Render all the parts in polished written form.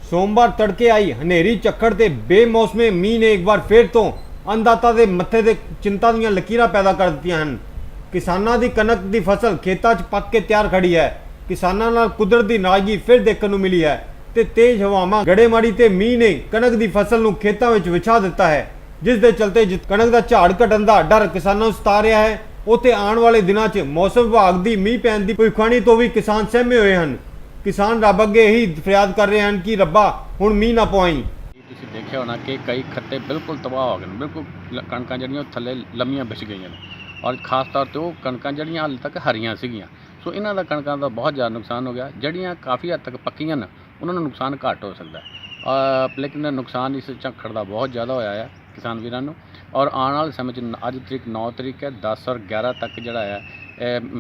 सोमवार तड़के आई हनेरी झक्कड़ ते बेमौसमे मीह ने एक बार फिर तो अन्नदाता ਦੇ ਮੱਥੇ ਤੇ चिंता ਦੀਆਂ ਲਕੀਰਾਂ ਪੈਦਾ ਕਰ ਦਿੱਤੀਆਂ ਹਨ। ਕਿਸਾਨਾਂ ਦੀ ਕਣਕ ਦੀ ਫਸਲ ਖੇਤਾਂ 'ਚ ਪੱਕ ਕੇ ਤਿਆਰ ਖੜੀ ਹੈ। ਕਿਸਾਨਾਂ ਨਾਲ ਕੁਦਰਤ ਦੀ ਨਾਰਾਜ਼ਗੀ ਫਿਰ ਦੇਖਣ ਨੂੰ ਮਿਲੀ ਹੈ ਤੇ ਤੇਜ਼ ਹਵਾਵਾਂ ਗੜੇਮਾਰੀ ਤੇ ਮੀਂਹ ਨੇ ਕਣਕ ਦੀ ਫਸਲ ਨੂੰ ਖੇਤਾਂ ਵਿੱਚ ਵਿਛਾ ਦਿੱਤਾ ਹੈ, ਜਿਸ ਦੇ ਚਲਤੇ ਕਣਕ ਦਾ ਝਾੜ ਘਟਣ ਦਾ ਡਰ ਕਿਸਾਨਾਂ ਨੂੰ ਸਤਾ ਰਿਹਾ ਹੈ। ਉੱਥੇ ਆਉਣ ਵਾਲੇ ਦਿਨਾਂ 'ਚ ਮੌਸਮ ਵਿਭਾਗ ਦੀ ਮੀਂਹ ਪੈਣ ਦੀ ਭਵਿੱਖਬਾਣੀ ਤੋਂ ਵੀ ਕਿਸਾਨ ਸਹਿਮੇ ਹੋਏ ਹਨ। किसान रब अगे यही फरियाद कर रहे हैं कि रब्बा हुण मीह ना पवाई। तुसीं देखिया होना कि कई खत्ते बिल्कुल तबाह हो गए, बिल्कुल कणकां जिहड़ियां थल्ले लम्मियां विछ गईयां ने और खास तौर ते वो कणकां जिहड़ियां हाले तक हरियां सीगियां। सो इन्हां दा कणकां दा बहुत ज़्यादा नुकसान हो गया। जिहड़ियां काफ़ी हद तक पक्कियां न उन्हां नूं नुकसान घੱਟ हो सकदा है, लेकिन नुकसान इस झक्कड़ दा बहुत ज़्यादा होया है किसान वीरां नूं। और आने वाले समय च अज तरीक 9 तरीक है, 10 और 11 तक जिहड़ा है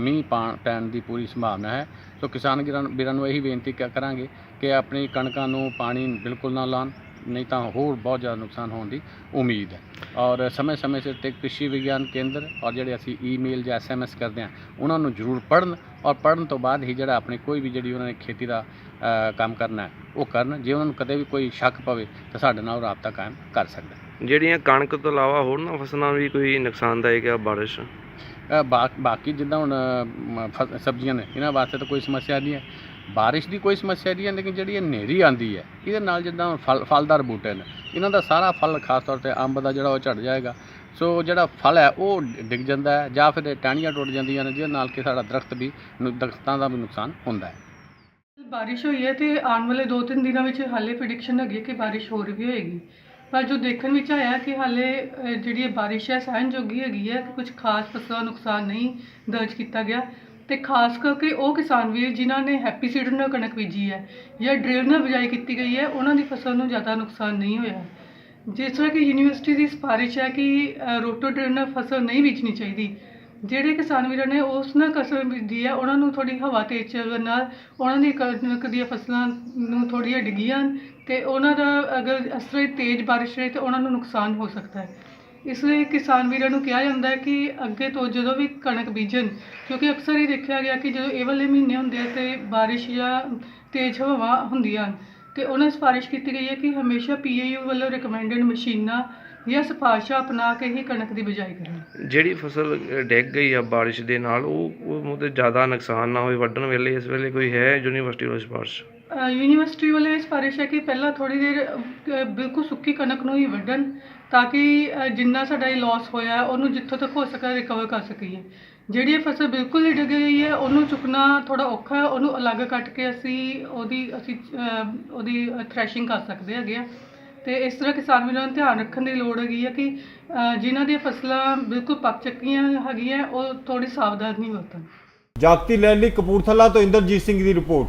मीह पैण दी पूरी संभावना है। सो किसान वीरां नूं यही बेनती करांगे कि अपनी कणकां नूं पानी बिल्कुल ना लाउण, नहीं तो होर बहुत ज़्यादा नुकसान होने की उम्मीद है। और समय समय सिर ते कृषि विज्ञान केंद्र और जिहड़े असीं ईमेल या SMS करते हैं उन्होंने जरूर पढ़न और पढ़न तो बाद ही जिहड़ा अपनी कोई भी जिहड़ी उन्होंने खेती का काम करना है वो करन। जे उन्होंने कदे भी कोई शक पवे तो साडे नाल राबता कायम कर सकदा। ਜਿਹੜੀਆਂ ਕਣਕ ਤੋਂ ਇਲਾਵਾ ਹੋਰਨਾਂ ਫਸਲਾਂ ਵੀ ਕੋਈ ਨੁਕਸਾਨਦਾਇਕ ਆ ਬਾਰਿਸ਼? बाकी जिद्दां हुण सब्जियां ने इन्हां वास्ते तो कोई समस्या नहीं है, बारिश की कोई समस्या नहीं है, लेकिन जिहड़ी हनेरी आंदी है इहदे नाल जिद्दां फलदार बूटे ने इन्हां दा सारा फल खास तौर ते अंब दा जिहड़ा झड़ जाएगा। सो जिहड़ा फल है वो डिग जांदा है जां फिर टहनियां टुट जांदियां ने, जिहदे नाल कि साडा दरख्तां दा भी नुकसान हुंदा है। बारिश हुई है तो आने वाले 2-3 दिनों में हाले प्रिडिक्शन है कि बारिश होर भी होएगी, पर जो देखने में आया कि हाले जी बारिश है सहन जोगी हैगी है, कुछ खास फसलों का नुकसान नहीं दर्ज किया गया। तो खास करके वो किसान वीर जिन्हों ने हैप्पी सीड नाल कणक बीजी है या ड्रिल नाल बिजाई की गई है उन्होंने फसल में ज़्यादा नुकसान नहीं होया। जिस तरह कि यूनीवर्सिटी की सिफारिश है कि रोटो ड्रिल नाल फसल नहीं बीजनी चाहिए। ਜਿਹੜੇ किसान वीर ने उस नाल फसल बीजी है उन्होंने थोड़ी हवा तेज ਚੱਲਣ ਨਾਲ ਉਹਨਾਂ ਦੀ ਕਣਕ ਦੀਆਂ ਫਸਲਾਂ ਨੂੰ ਥੋੜ੍ਹੀਆਂ ਡਿੱਗੀਆਂ ਤੇ ਉਹਨਾਂ ਦਾ ਅਗਰ ਇਸ ਤਰ੍ਹਾਂ ਤੇਜ਼ ਬਾਰਿਸ਼ ਰਹੇ ਤਾਂ ਉਹਨਾਂ ਨੂੰ ਨੁਕਸਾਨ ਹੋ ਸਕਦਾ ਹੈ। ਇਸ ਲਈ ਕਿਸਾਨ ਵੀਰਾਂ ਨੂੰ ਕਿਹਾ ਜਾਂਦਾ ਹੈ ਕਿ ਅੱਗੇ ਤੋਂ ਜਦੋਂ ਵੀ ਕਣਕ ਬੀਜਣ, ਕਿਉਂਕਿ ਅਕਸਰ ਹੀ ਦੇਖਿਆ ਗਿਆ ਕਿ ਜਦੋਂ ਇਹ ਵਾਲੇ ਮਹੀਨੇ ਹੁੰਦੇ ਆ ਤੇ ਬਾਰਿਸ਼ ਜਾਂ ਤੇਜ਼ ਹਵਾਵਾਂ ਹੁੰਦੀਆਂ ਤੇ ਉਹਨਾਂ ਸਿਫਾਰਿਸ਼ ਕੀਤੀ ਗਈ ਹੈ ਕਿ ਹਮੇਸ਼ਾ PAU ਵੱਲੋਂ ਰਿਕਮੈਂਡਡ ਮਸ਼ੀਨਾਂ ਜਾਂ ਸਿਫਾਰਿਸ਼ਾਂ ਅਪਣਾ ਕੇ ਹੀ ਕਣਕ ਦੀ ਬਿਜਾਈ ਕਰਨ। ਜਿਹੜੀ ਫਸਲ ਡਿੱਗ ਗਈ ਆ ਬਾਰਿਸ਼ ਦੇ ਨਾਲ ਉਹ ਮਤਲਬ ਜ਼ਿਆਦਾ ਨੁਕਸਾਨ ਨਾ ਹੋਵੇ ਵੱਢਣ ਵੇਲੇ, ਇਸ ਵੇਲੇ ਕੋਈ ਹੈ ਯੂਨੀਵਰਸਿਟੀ ਵੱਲੋਂ ਸਿਫਾਰਿਸ਼? ਯੂਨੀਵਰਸਿਟੀ ਵੱਲੋਂ ਇਹ ਸਿਫਾਰਿਸ਼ ਹੈ ਕਿ ਪਹਿਲਾਂ ਥੋੜ੍ਹੀ ਦੇਰ ਬਿਲਕੁਲ ਸੁੱਕੀ ਕਣਕ ਨੂੰ ਹੀ ਵੱਢਣ ਤਾਂ ਕਿ ਜਿੰਨਾ ਸਾਡਾ ਇਹ ਲੋਸ ਹੋਇਆ ਉਹਨੂੰ ਜਿੱਥੋਂ ਤੱਕ ਹੋ ਸਕੇ ਰਿਕਵਰ ਕਰ ਸਕੀਏ। ਜਿਹੜੀ ਇਹ ਫਸਲ ਬਿਲਕੁਲ ਹੀ ਡਿੱਗ ਗਈ ਹੈ ਉਹਨੂੰ ਚੁੱਕਣਾ ਥੋੜ੍ਹਾ ਔਖਾ ਹੈ, ਉਹਨੂੰ ਅਲੱਗ ਕੱਟ ਕੇ ਅਸੀਂ ਉਹਦੀ ਥ੍ਰੈਸ਼ਿੰਗ ਕਰ ਸਕਦੇ ਹੈਗੇ ਆ। ਤੇ ਇਸ ਤਰ੍ਹਾਂ ਕਿਸਾਨ ਵੀਰਾਂ ਨੂੰ ਧਿਆਨ ਰੱਖਣ ਦੀ ਲੋੜ ਹੈਗੀ ਹੈ ਕਿ ਜਿਨ੍ਹਾਂ ਦੀਆਂ ਫਸਲਾਂ ਬਿਲਕੁਲ ਪੱਕ ਚੁੱਕੀਆਂ ਹੈਗੀਆਂ ਉਹ ਥੋੜ੍ਹੀ ਸਾਵਧਾਨੀ ਵਰਤਣ। ਜਾਗਤੀ ਲਹਿਰ ਲਈ ਕਪੂਰਥਲਾ ਤੋਂ ਇੰਦਰਜੀਤ ਸਿੰਘ ਦੀ ਰਿਪੋਰਟ।